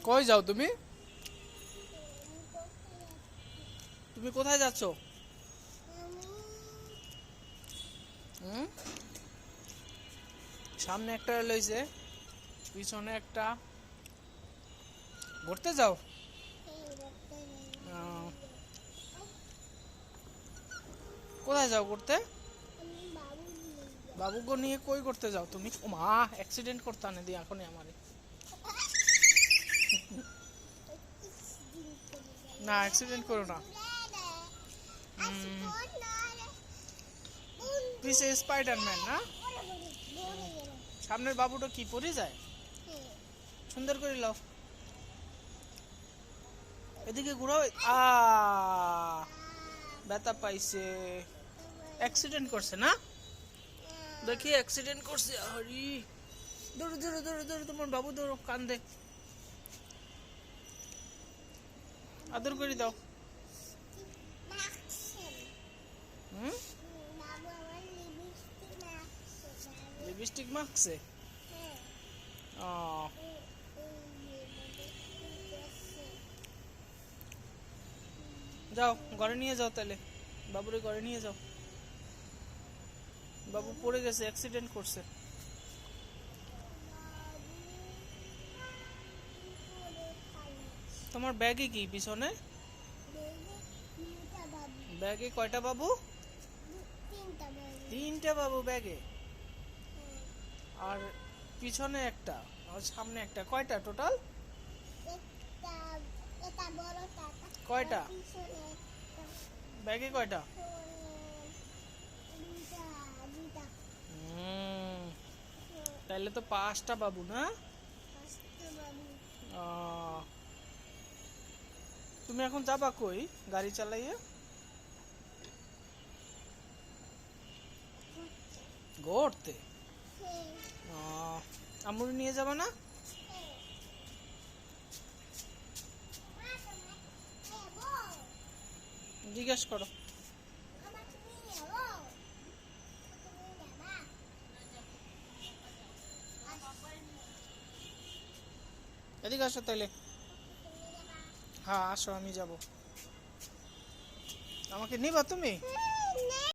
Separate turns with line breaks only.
কই যাও তুমি? তুমি কোথায় যাচ্ছ? হুম, সামনে একটা লইছে, পিছনে একটা। ঘুরতে যাও? আহ, কোথায় যাও ঘুরতে? বাবুকে নিয়ে কই করতে যাও তুমি? ও মা, অ্যাক্সিডেন্ট করতে আনে দি এখনই আমারে। না, অ্যাক্সিডেন্ট করো না। পিছে স্পাইডারম্যান না? সামনের বাবুটা কি পড়ে যায়? সুন্দর করে লাও, এদিকে ঘুরাও। আ ব্যথা পাইছে, অ্যাক্সিডেন্ট করছে না? দেখি অ্যাক্সিডেন্ট করছে। আরে দৌড়ো দৌড়ো দৌড়ো দৌড়ো, তোমার বাবু দৌড়ো, কান্দে। আদর করে দাও। হুম, লিপস্টিক মাখছে। ও, যাও ঘরে নিয়ে যাও তাহলে, বাবুরে ঘরে নিয়ে যাও। বাবু পড়ে গেছে, অ্যাক্সিডেন্ট করছে। তোমার ব্যাগে কি পিছনে? ব্যাগে কয়টা বাবু? তিনটা বাবু ব্যাগে। আর পিছনে একটা, আর সামনে একটা। কয়টা টোটাল? কয়টা ব্যাগে কয়টা? তাহলে তো 5টা বাবু না? আহ, তুমি এখন যাবা কই গাড়ি চালাইয়া? ঘুরতে? আম্মুর নিয়ে যাবা না? জিজ্ঞেস করো। এদিকে আসো তাইলে। হ্যাঁ আসো, আমি যাব। আমাকে নিবা তুমি?